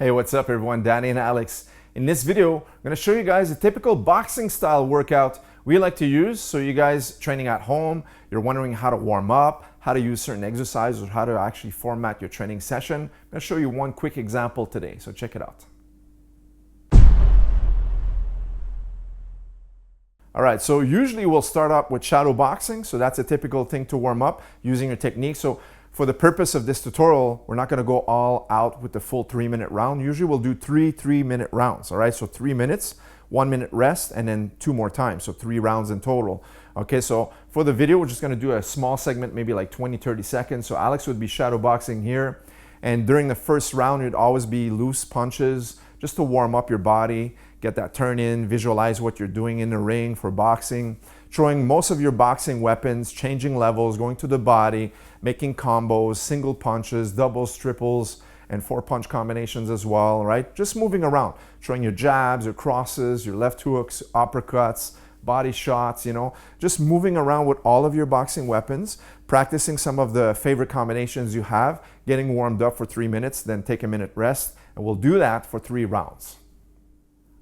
Hey, what's up everyone? Danny and Alex. In this video, I'm going to show you guys a typical boxing style workout we like to use. So you guys training at home, you're wondering how to warm up, how to use certain exercises, or how to actually format your training session. I'm going to show you one quick example today. So check it out. All right, so usually we'll start up with shadow boxing. So that's a typical thing to warm up using your technique. So for the purpose of this tutorial, we're not gonna go all out with the full 3-minute round. Usually we'll do three 3-minute rounds, all right? So 3 minutes, 1 minute rest, and then 2 more times. So 3 rounds in total. Okay, so for the video, we're just gonna do a small segment, maybe like 20, 30 seconds. So Alex would be shadow boxing here. And during the first round, it'd always be loose punches just to warm up your body, get that turn in, visualize what you're doing in the ring for boxing, throwing most of your boxing weapons, changing levels, going to the body, making combos, single punches, doubles, triples, and 4-punch combinations as well, right? Just moving around, throwing your jabs, your crosses, your left hooks, uppercuts, body shots, you know, just moving around with all of your boxing weapons, practicing some of the favorite combinations you have, getting warmed up for 3 minutes, then take a minute rest, and we'll do that for 3 rounds.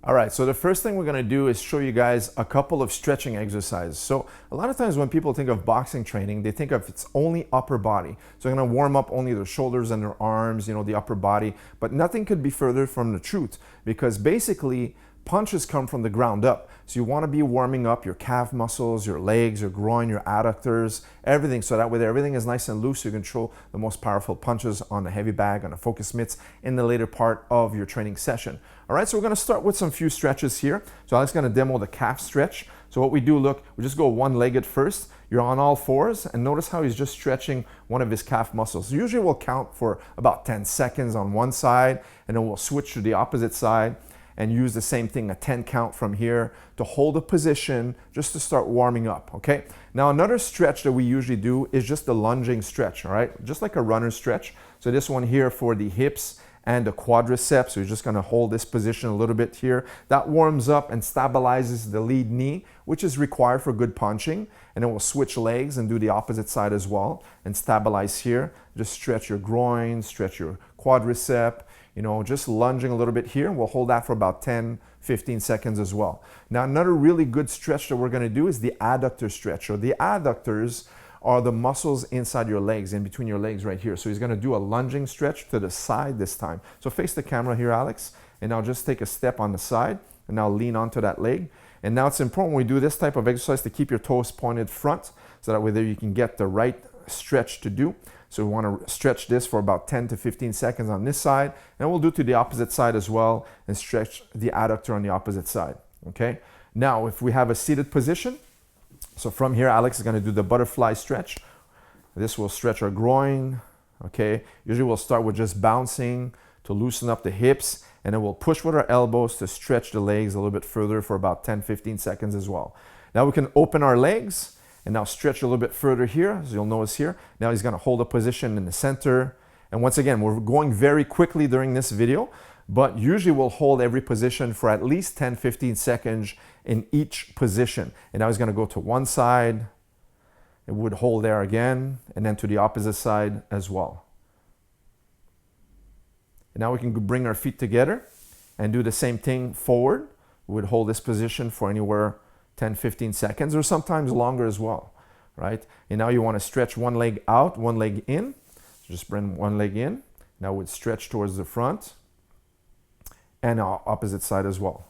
All right, so the first thing we're gonna do is show you guys a couple of stretching exercises. So a lot of times when people think of boxing training, they think of it's only upper body. So they're gonna warm up only their shoulders and their arms, you know, the upper body, but nothing could be further from the truth because basically punches come from the ground up. So you want to be warming up your calf muscles, your legs, your groin, your adductors, everything. So that way everything is nice and loose. You can throw the most powerful punches on the heavy bag, on the focus mitts in the later part of your training session. All right, so we're going to start with some few stretches here. So Alex is going to demo the calf stretch. So what we do, look, we just go one-legged first. You're on all fours and notice how he's just stretching one of his calf muscles. Usually we'll count for about 10 seconds on one side and then we'll switch to the opposite side and use the same thing, a 10 count from here to hold a position just to start warming up, okay? Now another stretch that we usually do is just the lunging stretch, all right? Just like a runner stretch. So this one here for the hips and the quadriceps, so you're just gonna hold this position a little bit here. That warms up and stabilizes the lead knee, which is required for good punching. And then we'll switch legs and do the opposite side as well and stabilize here. Just stretch your groin, stretch your quadricep, you know, just lunging a little bit here. We'll hold that for about 10, 15 seconds as well. Now, another really good stretch that we're gonna do is the adductor stretch. So the adductors are the muscles inside your legs, in between your legs right here. So he's gonna do a lunging stretch to the side this time. So face the camera here, Alex, and now just take a step on the side and now lean onto that leg. And now it's important when we do this type of exercise to keep your toes pointed front so that way there you can get the right stretch to do. So we want to stretch this for about 10 to 15 seconds on this side, and we'll do to the opposite side as well and stretch the adductor on the opposite side, okay? Now, if we have a seated position, so from here, Alex is going to do the butterfly stretch. This will stretch our groin, okay? Usually we'll start with just bouncing to loosen up the hips, and then we'll push with our elbows to stretch the legs a little bit further for about 10, 15 seconds as well. Now we can open our legs, and now stretch a little bit further here, as you'll notice here. Now he's gonna hold a position in the center. And once again, we're going very quickly during this video, but usually we'll hold every position for at least 10, 15 seconds in each position. And now he's gonna go to one side, it would hold there again, and then to the opposite side as well. And now we can bring our feet together and do the same thing forward. We would hold this position for anywhere 10, 15 seconds, or sometimes longer as well, right? And now you want to stretch one leg out, one leg in. So just bring one leg in. Now we'd stretch towards the front and opposite side as well,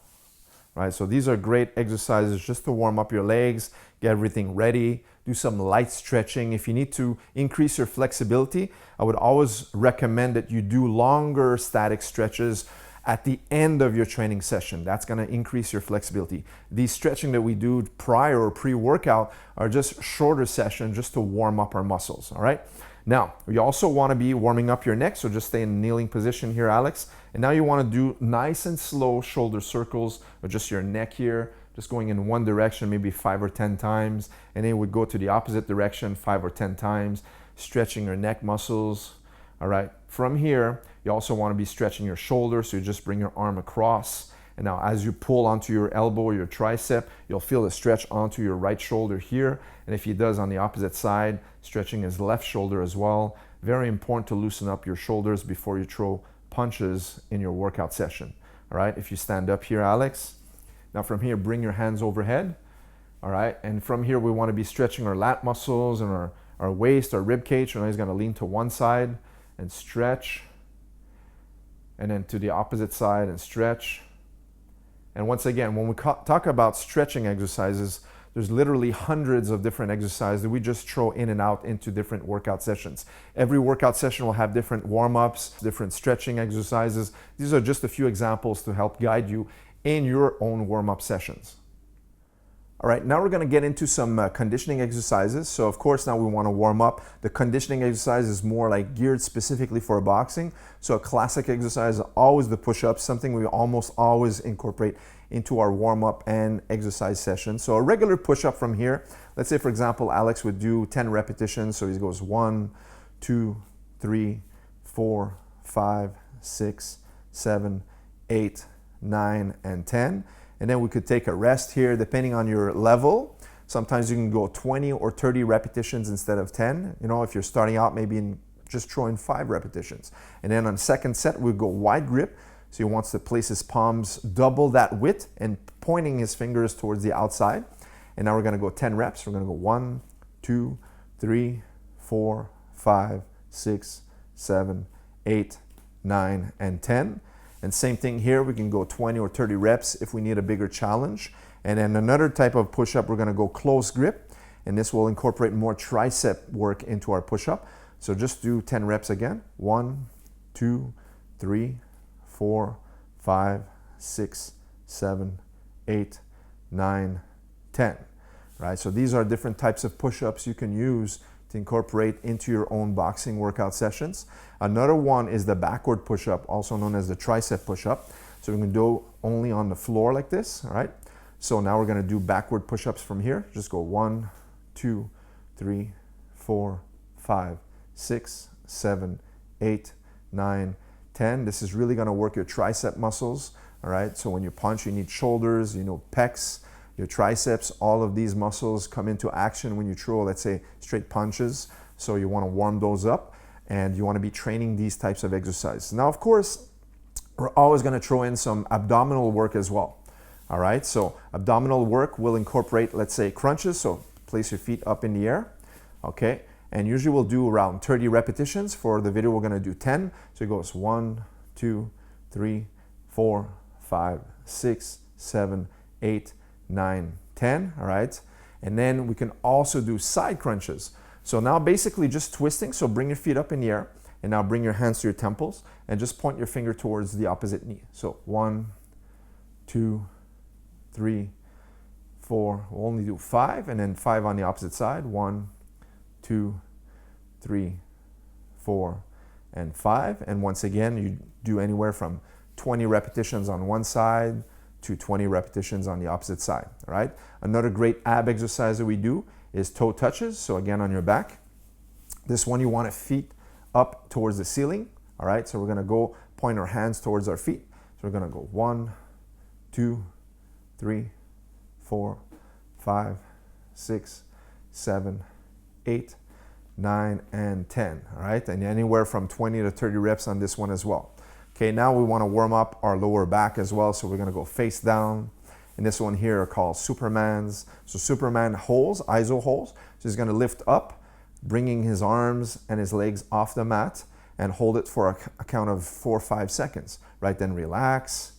right? So these are great exercises just to warm up your legs, get everything ready, do some light stretching. If you need to increase your flexibility, I would always recommend that you do longer static stretches at the end of your training session. That's gonna increase your flexibility. These stretching that we do prior or pre-workout are just shorter sessions just to warm up our muscles, all right? Now, you also wanna be warming up your neck, so just stay in a kneeling position here, Alex. And now you wanna do nice and slow shoulder circles with just your neck here, just going in one direction, maybe 5 or 10 times, and then we would go to the opposite direction 5 or 10 times, stretching your neck muscles, all right? From here, you also want to be stretching your shoulder, so you just bring your arm across. And now as you pull onto your elbow or your tricep, you'll feel the stretch onto your right shoulder here. And if he does on the opposite side, stretching his left shoulder as well. Very important to loosen up your shoulders before you throw punches in your workout session. All right, if you stand up here, Alex. Now from here, bring your hands overhead. All right, and from here, we want to be stretching our lat muscles and our waist, our rib cage. So now he's going to lean to one side and stretch. And then to the opposite side and stretch. And once again, when we talk about stretching exercises, there's literally hundreds of different exercises that we just throw in and out into different workout sessions. Every workout session will have different warm-ups, different stretching exercises. These are just a few examples to help guide you in your own warm-up sessions. All right, now we're going to get into some conditioning exercises. So of course, now we want to warm up. The conditioning exercise is more like geared specifically for boxing. So a classic exercise is always the push-ups, something we almost always incorporate into our warm-up and exercise session. So a regular push-up from here, let's say for example, Alex would do 10 repetitions. So he goes 1, 2, 3, 4, 5, 6, 7, 8, 9, and 10. And then we could take a rest here depending on your level. Sometimes you can go 20 or 30 repetitions instead of 10. You know, if you're starting out, maybe in just throwing 5 repetitions. And then on the second set, we go wide grip. So he wants to place his palms double that width and pointing his fingers towards the outside. And now we're gonna go 10 reps. We're gonna go 1, 2, 3, 4, 5, 6, 7, 8, 9, and 10. And same thing here, we can go 20 or 30 reps if we need a bigger challenge. And then another type of push-up, we're gonna go close grip, and this will incorporate more tricep work into our push-up. So just do 10 reps again. 1, 2, 3, 4, 5, 6, 7, 8, 9, 10. Right, so these are different types of push-ups you can use to incorporate into your own boxing workout sessions. Another one is the backward push-up, also known as the tricep push-up. So we can do only on the floor like this, all right? So now we're gonna do backward push-ups from here. Just go 1, 2, 3, 4, 5, 6, 7, 8, 9, 10. This is really gonna work your tricep muscles, all right? So when you punch, you need shoulders, you know, pecs, your triceps, all of these muscles come into action when you throw, let's say, straight punches. So you want to warm those up and you want to be training these types of exercises. Now, of course, we're always going to throw in some abdominal work as well. All right, so abdominal work will incorporate, let's say, crunches. So place your feet up in the air, okay? And usually we'll do around 30 repetitions. For the video, we're going to do 10. So it goes 1, 2, 3, 4, 5, 6, 7, 8, 9, 10, all right? And then we can also do side crunches. So now basically just twisting, so bring your feet up in the air, and now bring your hands to your temples, and just point your finger towards the opposite knee. So 1, 2, 3, 4, we'll only do 5, and then 5 on the opposite side. 1, 2, 3, 4, and 5. And once again, you do anywhere from 20 repetitions on one side, to 20 repetitions on the opposite side, all right? Another great ab exercise that we do is toe touches. So again, on your back. This one, you want feet up towards the ceiling, all right? So we're gonna go point our hands towards our feet. So we're gonna go 1, 2, 3, 4, 5, 6, 7, 8, 9, and 10, all right? And anywhere from 20 to 30 reps on this one as well. Okay, now we want to warm up our lower back as well. So we're going to go face down. And this one here are called Supermans. So Superman holds, iso holds. So he's going to lift up, bringing his arms and his legs off the mat and hold it for a count of 4 or 5 seconds. Right, then relax.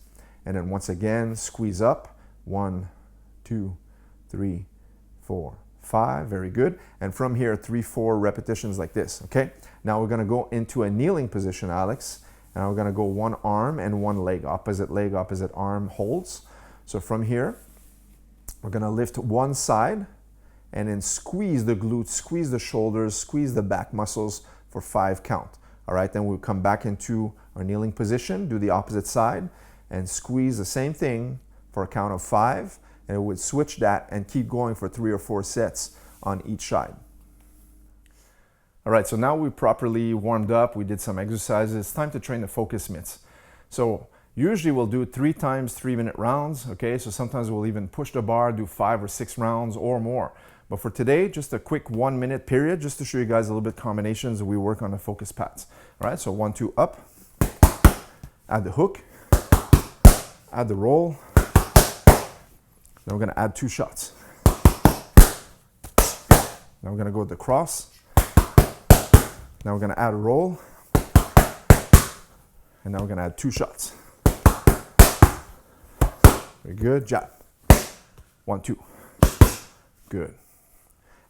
And then once again, squeeze up. 1, 2, 3, 4, 5. Very good. And from here, 3, 4 repetitions like this. Okay, now we're going to go into a kneeling position, Alex. And we're gonna go one arm and one leg, opposite arm holds. So from here, we're gonna lift one side and then squeeze the glutes, squeeze the shoulders, squeeze the back muscles for 5 count. All right, then we'll come back into our kneeling position, do the opposite side and squeeze the same thing for a count of 5. And it would switch that and keep going for 3 or 4 sets on each side. All right, so now we properly warmed up, we did some exercises. It's time to train the focus mitts. So usually we'll do 3 times 3-minute rounds, okay? So sometimes we'll even push the bar, do 5 or 6 rounds or more. But for today, just a quick 1-minute period, just to show you guys a little bit combinations that we work on the focus pads. All right, so 1, 2, up, add the hook, add the roll. Then we're gonna add 2 shots. Now we're gonna go with the cross. Now we're gonna add a roll. And now we're gonna add 2 shots. Very good, jab. 1, 2. Good.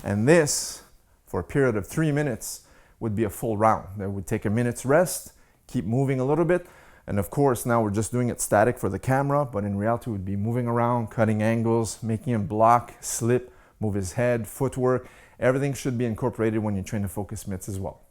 And this, for a period of 3 minutes, would be a full round. Then we'd take a minute's rest, keep moving a little bit. And of course, now we're just doing it static for the camera, but in reality, we'd be moving around, cutting angles, making him block, slip, move his head, footwork. Everything should be incorporated when you train the focus mitts as well.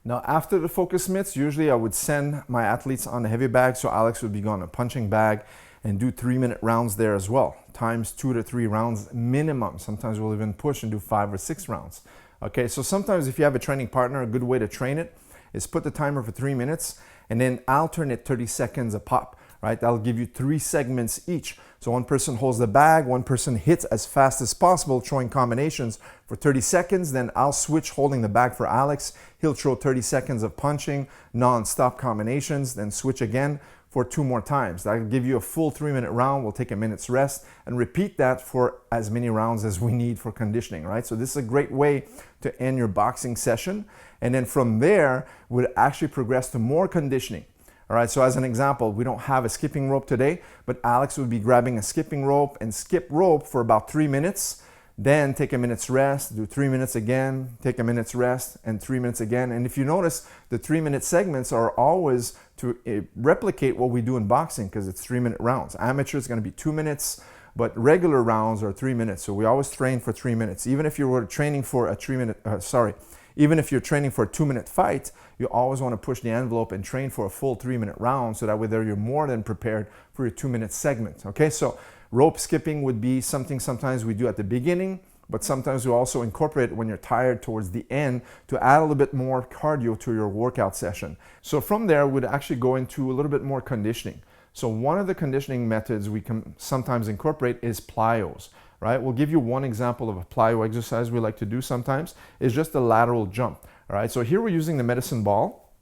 Now, after the focus mitts, usually I would send my athletes on the heavy bag. So Alex would be on a punching bag and do 3-minute rounds there as well. Times 2 to 3 rounds minimum. Sometimes we'll even push and do 5 or 6 rounds. Okay, so sometimes if you have a training partner, a good way to train it is put the timer for 3 minutes and then alternate 30 seconds a pop, right? That'll give you 3 segments each. So one person holds the bag, one person hits as fast as possible, throwing combinations for 30 seconds. Then I'll switch holding the bag for Alex. He'll throw 30 seconds of punching, non-stop combinations, then switch again for 2 more times. That'll give you a full 3-minute round. We'll take a minute's rest and repeat that for as many rounds as we need for conditioning, right? So this is a great way to end your boxing session. And then from there, we'll actually progress to more conditioning. All right, so as an example, we don't have a skipping rope today, but Alex would be grabbing a skipping rope and skip rope for about 3 minutes, then take a minute's rest, do 3 minutes again, take a minute's rest, and 3 minutes again. And if you notice, the 3-minute segments are always to replicate what we do in boxing because it's 3-minute rounds. Amateur is going to be 2 minutes, but regular rounds are 3 minutes. So we always train for 3 minutes. Even if you were training for a even if you're training for a 2-minute fight, you always want to push the envelope and train for a full 3-minute round so that way there you're more than prepared for your 2-minute segment. Okay, so rope skipping would be something sometimes we do at the beginning, but sometimes we also incorporate it when you're tired towards the end to add a little bit more cardio to your workout session. So from there, we'd actually go into a little bit more conditioning. So one of the conditioning methods we can sometimes incorporate is plyos. Right? We'll give you one example of a plyo exercise we like to do sometimes. Is just a lateral jump. All right, so here we're using the medicine ball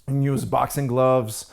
and use boxing gloves,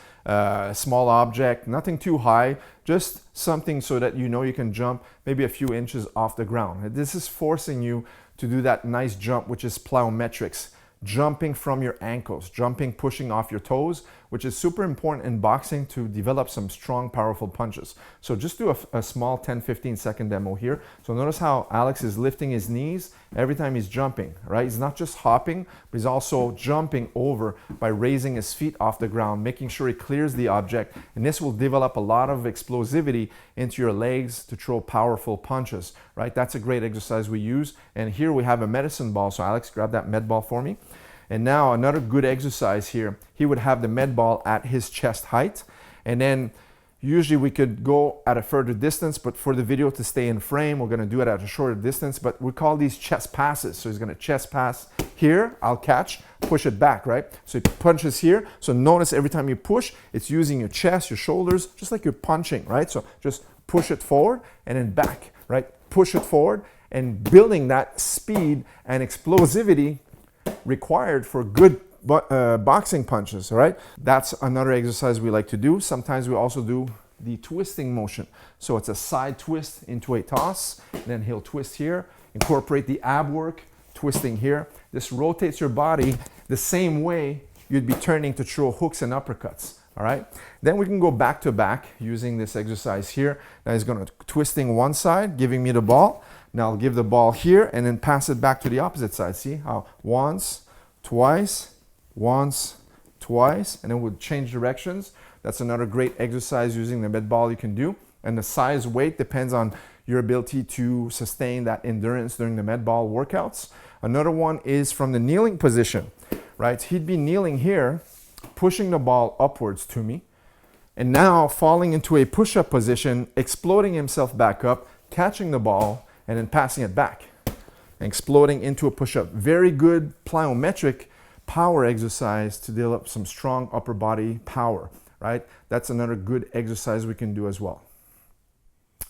small object, nothing too high, just something so that you know you can jump maybe a few inches off the ground. This is forcing you to do that nice jump, which is plyometrics. Jumping from your ankles, jumping, pushing off your toes, which is super important in boxing to develop some strong, powerful punches. So just do a small 10-15 second demo here. So notice how Alex is lifting his knees every time he's jumping, right? He's not just hopping, but he's also jumping over by raising his feet off the ground, making sure he clears the object. And this will develop a lot of explosivity into your legs to throw powerful punches, right? That's a great exercise we use. And here we have a medicine ball. So Alex, grab that med ball for me. And now another good exercise here, he would have the med ball at his chest height. And then usually we could go at a further distance, but for the video to stay in frame, we're gonna do it at a shorter distance, but we call these chest passes. So he's gonna chest pass here, I'll catch, push it back, right? So he punches here. So notice every time you push, it's using your chest, your shoulders, just like you're punching, right? So just push it forward and then back, right? Push it forward and building that speed and explosivity required for good boxing punches, right? That's another exercise we like to do. Sometimes we also do the twisting motion. So it's a side twist into a toss, then he'll twist here, incorporate the ab work, twisting here. This rotates your body the same way you'd be turning to throw hooks and uppercuts, all right? Then we can go back to back using this exercise here. Now he's gonna twisting one side, giving me the ball. Now I'll give the ball here and then pass it back to the opposite side. See how once, twice, and then we'll change directions. That's another great exercise using the med ball you can do. And the size weight depends on your ability to sustain that endurance during the med ball workouts. Another one is from the kneeling position, right? He'd be kneeling here, pushing the ball upwards to me, and now falling into a push-up position, exploding himself back up, catching the ball, and then passing it back and exploding into a push-up. Very good plyometric power exercise to develop some strong upper body power, right? That's another good exercise we can do as well.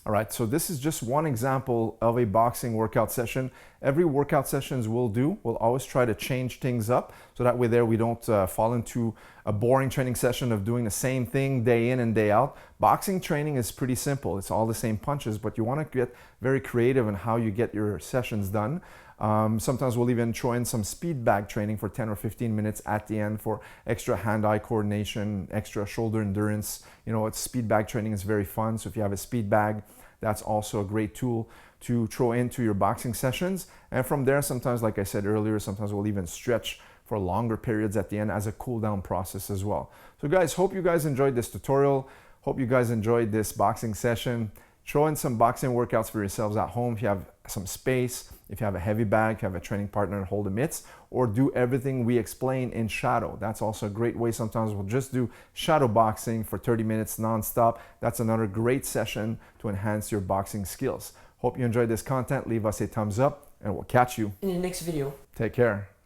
All right, so this is just one example of a boxing workout session. every workout sessions we'll always try to change things up, so that way there we don't fall into a boring training session of doing the same thing day in and day out. Boxing training is pretty simple. It's all the same punches, but you want to get very creative in how you get your sessions done. Sometimes we'll even throw in some speed bag training for 10 or 15 minutes at the end for extra hand-eye coordination, extra shoulder endurance. You know, speed bag training is very fun. So if you have a speed bag, that's also a great tool to throw into your boxing sessions. And from there, sometimes, like I said earlier, sometimes we'll even stretch for longer periods at the end as a cool down process as well. So guys, hope you guys enjoyed this tutorial. Hope you guys enjoyed this boxing session. Throw in some boxing workouts for yourselves at home if you have some space, if you have a heavy bag, if you have a training partner and hold the mitts, or do everything we explain in shadow. That's also a great way. Sometimes we'll just do shadow boxing for 30 minutes nonstop. That's another great session to enhance your boxing skills. Hope you enjoyed this content. Leave us a thumbs up and we'll catch you in the next video. Take care.